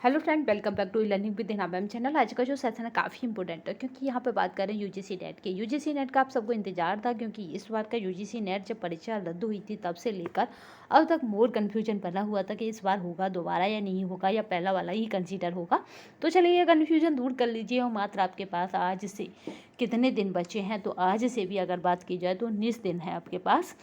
Hello friend, welcome back to learning with Hina ma'am channel. आज का जो सेशन है काफ़ी इंपॉर्टेंट है क्योंकि यहाँ पे बात कर रहे हैं यूजीसी नेट के। यूजीसी नेट का आप सबको इंतजार था क्योंकि इस बार का यूजीसी नेट जब परीक्षा रद्द हुई थी तब से लेकर अब तक मोर कन्फ्यूजन बना हुआ था कि इस बार होगा दोबारा या नहीं होगा या पहला वाला ही कंसीडर होगा। तो चलिए ये कन्फ्यूजन दूर कर लीजिए और मात्र आपके पास आज से कितने दिन बचे हैं, तो आज से भी अगर बात की जाए तो 19 दिन है आपके पास।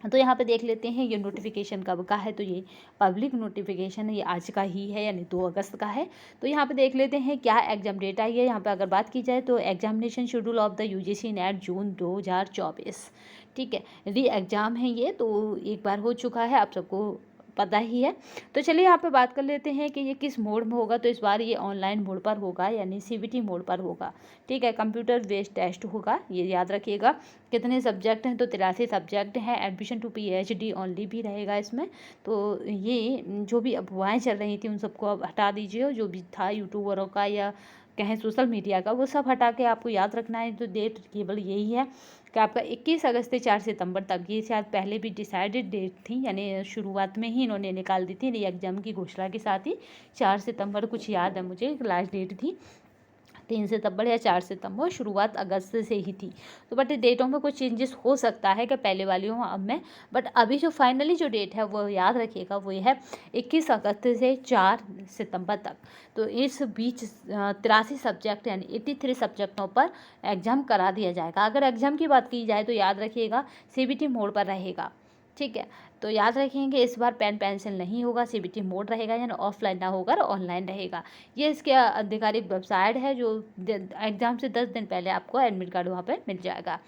तो यहाँ पे देख लेते हैं ये नोटिफिकेशन कब का है। तो ये पब्लिक नोटिफिकेशन है, ये आज का ही है यानी 2 अगस्त का है। तो यहाँ पे देख लेते हैं क्या एग्जाम डेट आई है। यहाँ पे अगर बात की जाए तो examination schedule of the UGC NET June 2024, ठीक है, री एग्ज़ाम है ये, तो एक बार हो चुका है, आप सबको पता ही है। तो चलिए यहाँ पे बात कर लेते हैं कि ये किस मोड में होगा। तो इस बार ये ऑनलाइन मोड पर होगा यानी सीबीटी मोड पर होगा, ठीक है। कंप्यूटर बेस्ड टेस्ट होगा, ये याद रखिएगा। कितने सब्जेक्ट हैं, तो 83 सब्जेक्ट हैं। एडमिशन टू पीएचडी ओनली भी रहेगा इसमें। तो ये जो भी अफवाहें चल रही थी उन सबको अब हटा दीजिए, और जो भी था यूट्यूबरों का या कहें सोशल मीडिया का, वो सब हटा के आपको याद रखना है। तो डेट केवल यही है कि आपका 21 अगस्त से 4 सितंबर तक, ये शायद पहले भी डिसाइडेड डेट थी, यानी शुरुआत में ही इन्होंने निकाल दी थी री एग्ज़ाम की घोषणा के साथ ही। 4 सितंबर कुछ याद है मुझे, लास्ट डेट थी 3 सितंबर या 4 सितंबर, शुरुआत अगस्त से ही थी। तो बट डेटों में कुछ चेंजेस हो सकता है कि पहले वाली हो अब में, बट अभी जो फाइनली जो डेट है वो याद रखिएगा, वो है 21 अगस्त से 4 सितंबर तक। तो इस बीच 83 सब्जेक्ट यानी 83 सब्जेक्टों पर एग्ज़ाम करा दिया जाएगा। अगर एग्ज़ाम की बात की जाए तो याद रखिएगा सीबीटी मोड पर रहेगा, ठीक है। तो याद रखेंगे इस बार पेन पेंसिल नहीं होगा, सीबीटी मोड रहेगा यानी ऑफलाइन ना होकर ऑनलाइन रहेगा। ये इसके आधिकारिक वेबसाइट है, जो एग्ज़ाम से 10 दिन पहले आपको एडमिट कार्ड वहाँ पे मिल जाएगा,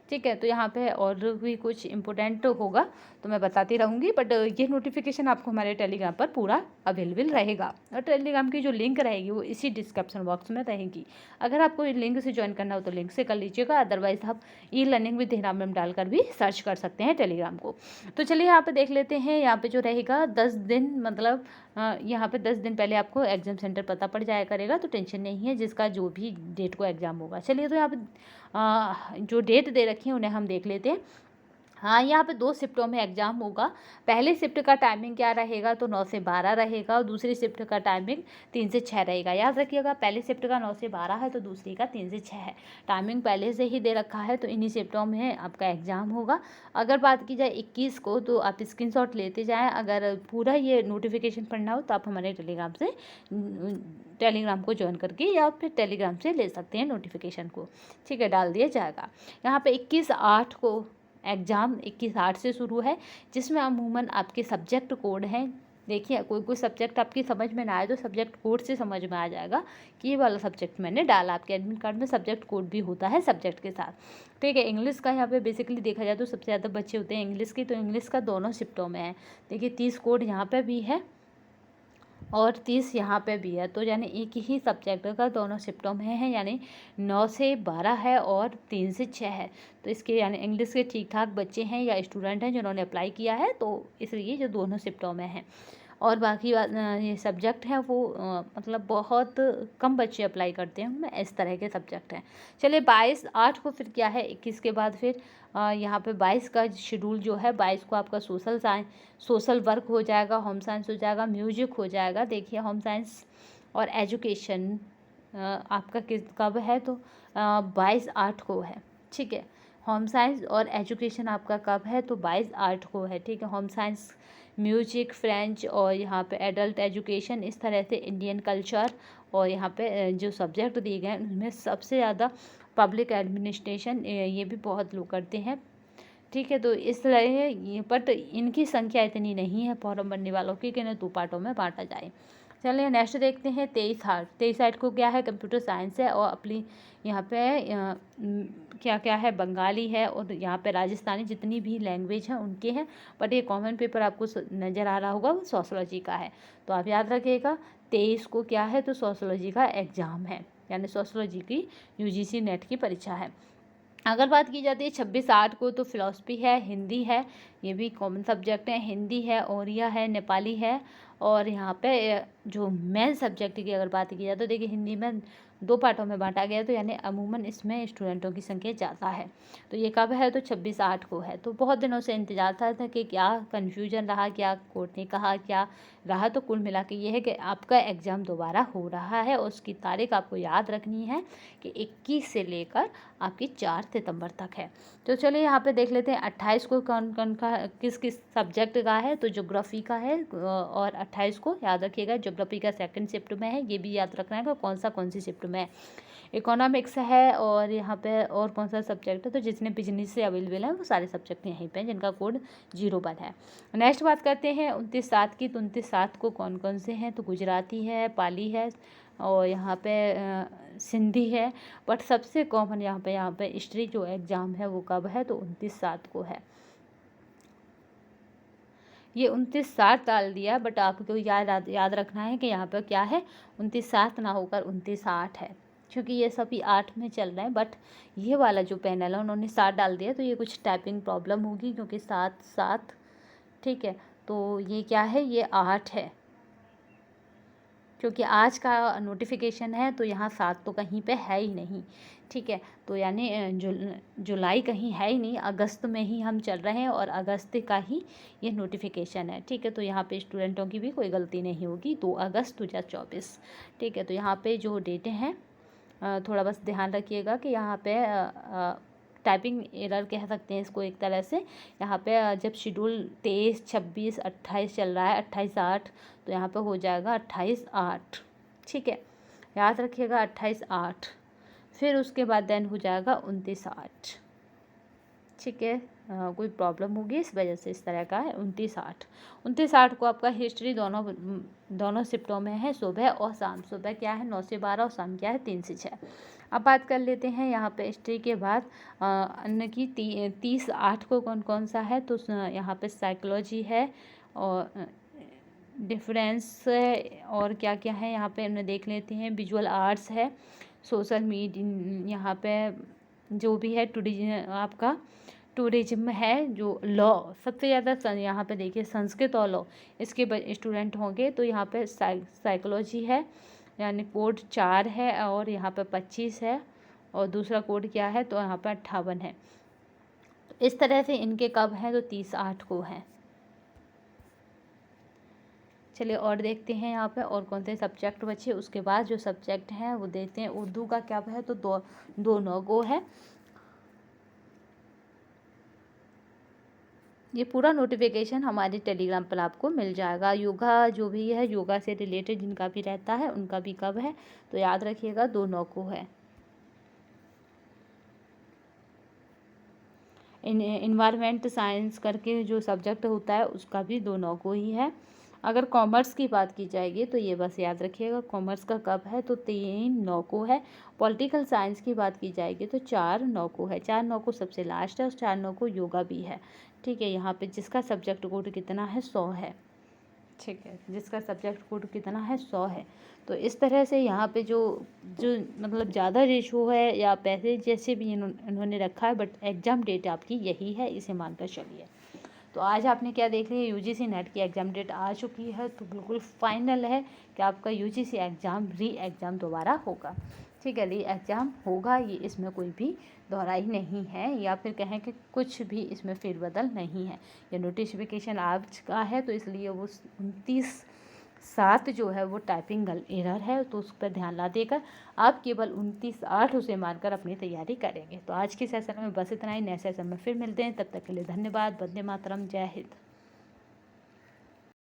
ठीक है। तो यहाँ पे और भी कुछ इम्पोर्टेंट होगा तो मैं बताती रहूँगी, बट ये नोटिफिकेशन आपको हमारे टेलीग्राम पर पूरा अवेलेबल रहेगा, और टेलीग्राम की जो लिंक रहेगी वो इसी डिस्क्रिप्शन बॉक्स में रहेगी। अगर आपको लिंक से ज्वाइन करना हो तो लिंक से कर लीजिएगा, अदरवाइज आप e learning with Hina ma'am डालकर भी सर्च कर सकते हैं टेलीग्राम को। तो चलिए यहाँ पे देख लेते हैं। यहाँ पे जो रहेगा 10 दिन, मतलब यहाँ पे 10 दिन पहले आपको एग्ज़ाम सेंटर पता पड़ जाया करेगा, तो टेंशन नहीं है जिसका जो भी डेट को एग्ज़ाम होगा। चलिए तो यहाँ पे जो डेट दे रखी है उन्हें हम देख लेते हैं। हाँ, यहाँ पे 2 शिफ्टों में एग्ज़ाम होगा। पहली शिफ्ट का टाइमिंग क्या रहेगा, तो 9 से 12 रहेगा, और दूसरी शिफ्ट का टाइमिंग 3 से 6 रहेगा। याद रखिएगा, पहली शिफ्ट का 9 से 12 है तो दूसरी का 3 से 6 है। टाइमिंग पहले से ही दे रखा है, तो इन्हीं शिफ्टों में आपका एग्ज़ाम होगा। अगर बात की जाए 21 को, तो आप स्क्रीनशॉट लेते जाएँ। अगर पूरा ये नोटिफिकेशन पढ़ना हो तो आप हमारे टेलीग्राम को ज्वाइन करके या फिर टेलीग्राम से ले सकते हैं नोटिफिकेशन को, ठीक है, डाल दिया जाएगा। यहाँ पे 21/8 को एग्ज़ाम 21/8 से शुरू है, जिसमें अमूमन आपके सब्जेक्ट कोड हैं। देखिए, कोई कोई सब्जेक्ट आपकी समझ में ना आए तो सब्जेक्ट कोड से समझ में आ जाएगा कि ये वाला सब्जेक्ट मैंने डाला। आपके एडमिट कार्ड में सब्जेक्ट कोड भी होता है सब्जेक्ट के साथ, ठीक है। इंग्लिश का यहाँ पे बेसिकली देखा जाए तो सबसे ज़्यादा बच्चे होते हैं इंग्लिश के, तो इंग्लिश का दोनों शिफ्टों में है। देखिए 30 कोड यहाँ पर भी है और 30 यहाँ पे भी है, तो यानी एक ही सब्जेक्ट का दोनों शिफ्टों में है, यानी 9 से 12 है और 3 से 6 है। तो इसके यानी इंग्लिश के ठीक ठाक बच्चे हैं या स्टूडेंट हैं जिन्होंने अप्लाई किया है, तो इसलिए जो दोनों शिफ्टों में हैं। और बाकी ये सब्जेक्ट हैं वो मतलब बहुत कम बच्चे अप्लाई करते हैं, उनमें इस तरह के सब्जेक्ट हैं। चलिए 22/8 को फिर क्या है, 21 के बाद फिर यहाँ पे 22 का शेड्यूल जो है, 22 को आपका सोशल वर्क हो जाएगा, होम साइंस हो जाएगा, म्यूजिक हो जाएगा। देखिए होम साइंस और एजुकेशन आपका कब है, तो 22/8 को है, ठीक है। होम साइंस और एजुकेशन आपका कब है, तो 22/8 को है, ठीक है। होम साइंस, म्यूजिक, फ्रेंच, और यहाँ पे एडल्ट एजुकेशन, इस तरह से इंडियन कल्चर, और यहाँ पे जो सब्जेक्ट दिए गए हैं उनमें सबसे ज़्यादा पब्लिक एडमिनिस्ट्रेशन, ये भी बहुत लोग करते हैं, ठीक है। तो इस तरह ये, बट इनकी संख्या इतनी नहीं है फॉर्म भरने वालों की कि इन्हें 2 पार्टों में बांटा जाए। चलिए नेक्स्ट देखते हैं 23/8 को क्या है, कंप्यूटर साइंस है, और अपनी यहाँ पे क्या क्या है, बंगाली है, और यहाँ पे राजस्थानी, जितनी भी लैंग्वेज हैं उनके हैं। बट ये कॉमन पेपर आपको नज़र आ रहा होगा, वो सोशोलॉजी का है। तो आप याद रखिएगा 23 को क्या है, तो सोशोलॉजी का एग्ज़ाम है, यानी सोशोलॉजी की यूजीसी नेट की परीक्षा है। अगर बात की जाती है 26/8 को, तो फिलॉसफी है, हिंदी है, ये भी कॉमन सब्जेक्ट है। हिंदी है, ओरिया है, नेपाली है, और यहाँ पे जो मेन सब्जेक्ट की अगर बात की जाए तो देखिए हिंदी में 2 पार्टों में बांटा गया, तो यानी अमूमन इसमें स्टूडेंटों की संख्या ज़्यादा है। तो ये कब है, तो 26/8 को है। तो बहुत दिनों से इंतजार था कि क्या कन्फ्यूजन रहा, क्या कोर्ट ने कहा, क्या रहा। तो कुल मिला के ये है कि आपका एग्ज़ाम दोबारा हो रहा है और उसकी तारीख आपको याद रखनी है कि 21 से लेकर आपकी 4 सितंबर तक है। तो चलिए यहाँ पे देख लेते हैं 28 को कौन कौन का किस किस सब्जेक्ट का है। तो ज्योग्राफी का है और 28 को याद रखिएगा ज्योग्राफी का सेकंड शिफ्ट में है, ये भी याद रखना है कि कौन सी शिफ्ट में है। इकोनॉमिक्स है और यहाँ पे और कौन सा सब्जेक्ट है, तो जितने बिजनेस से अवेलेबल है वो सारे सब्जेक्ट यहीं पे हैं जिनका कोड 01 है। नेक्स्ट बात करते हैं 29/7 की। तो 29/7 को कौन कौन से हैं, तो गुजराती है, पाली है और यहाँ पे सिंधी है। बट सबसे कॉमन यहाँ पे हिस्ट्री जो एग्ज़ाम है वो कब है, तो 29/7 को है। ये 29/7 डाल दिया, बट आपको याद रखना है कि यहाँ पर क्या है, 29/7 ना होकर 29/8 है, क्योंकि ये सभी 8 में चल रहे हैं। बट ये वाला जो पैनल है उन्होंने 7 डाल दिया, तो ये कुछ टाइपिंग प्रॉब्लम होगी क्योंकि 7 ठीक है। तो ये क्या है, ये 8 है, क्योंकि आज का नोटिफिकेशन है तो यहाँ 7 तो कहीं पे है ही नहीं। ठीक है, तो यानी जुलाई कहीं है ही नहीं, अगस्त में ही हम चल रहे हैं और अगस्त का ही ये नोटिफिकेशन है। ठीक है, तो यहाँ पे स्टूडेंटों की भी कोई गलती नहीं होगी। 2 अगस्त 2024। ठीक है, तो यहाँ पे जो डेटें हैं थोड़ा बस ध्यान रखिएगा कि यहाँ पे टाइपिंग एरर कह सकते हैं इसको एक तरह से। यहाँ पे जब शेड्यूल 23, 26, 28 चल रहा है, 28/8, तो यहाँ पे हो जाएगा 28/8। ठीक है, याद रखिएगा 28/8। फिर उसके बाद देन हो जाएगा 29/8। ठीक है, कोई प्रॉब्लम होगी इस वजह से इस तरह का है 29/8। 29/8 को आपका हिस्ट्री दोनों शिफ्टों में है, सुबह और शाम। सुबह क्या है 9 से 12 और शाम क्या है 3 से 6। अब बात कर लेते हैं यहाँ पे हिस्ट्री के बाद अन्य की 30/8 को कौन कौन सा है। तो यहाँ पे साइकोलॉजी है और डिफरेंस है और क्या क्या है यहाँ पे उन्हें देख लेते हैं। विजुअल आर्ट्स है, सोशल मीडिया यहाँ पे जो भी है, टूरिज्म है, जो लॉ सबसे ज़्यादा यहाँ पे देखिए संस्कृत और लॉ इसके स्टूडेंट होंगे। तो यहाँ पे साइकोलॉजी है, यानी कोड 4 है और यहाँ पे 25 है और दूसरा कोड क्या है, तो यहाँ पे 58 है। तो इस तरह से इनके कब हैं, तो 30/8 को हैं। चलिए और देखते हैं यहाँ पे और कौन से सब्जेक्ट बचे। उसके बाद जो सब्जेक्ट हैं वो देखते हैं। उर्दू का क्या है, तो 2 को है। ये पूरा नोटिफिकेशन हमारे टेलीग्राम पर आपको मिल जाएगा। योगा जो भी है, योगा से रिलेटेड जिनका भी रहता है उनका भी कब है, तो याद रखिएगा 2/9 को है। इन्वायरमेंट साइंस करके जो सब्जेक्ट होता है उसका भी 2/9 को ही है। अगर कॉमर्स की बात की जाएगी तो ये बस याद रखिएगा कॉमर्स का कब है, तो 3/9 को है। पॉलिटिकल साइंस की बात की जाएगी तो 4/9 को है। 4/9 को सबसे लास्ट है और 4/9 को योगा भी है। ठीक है, यहाँ पे जिसका सब्जेक्ट कोड कितना है, 100 है। ठीक है, जिसका सब्जेक्ट कोड कितना है, 100 है। तो इस तरह से यहाँ पे जो मतलब ज़्यादा रेशो है या पैसे जैसे भी इन्होंने रखा है, बट एग्ज़ाम डेट आपकी यही है, इसे मानकर चलिए। तो आज आपने क्या देख लिया, यूजीसी नेट की एग्ज़ाम डेट आ चुकी है, तो बिल्कुल फाइनल है कि आपका यूजीसी एग्ज़ाम एग्ज़ाम दोबारा होगा। ठीक है, एग्ज़ाम होगा, ये इसमें कोई भी दोहराई नहीं है, या फिर कहें कि कुछ भी इसमें फेरबदल नहीं है। ये नोटिफिकेशन आज का है तो इसलिए वो 29/7 जो है वो टाइपिंग एरर है, तो उस पर ध्यान ना देकर आप केवल 29/8 उसे मानकर अपनी तैयारी करेंगे। तो आज के सेशन में बस इतना ही। नए सेशन में फिर मिलते हैं, तब तक के लिए धन्यवाद। वंदे मातरम, जय हिंद।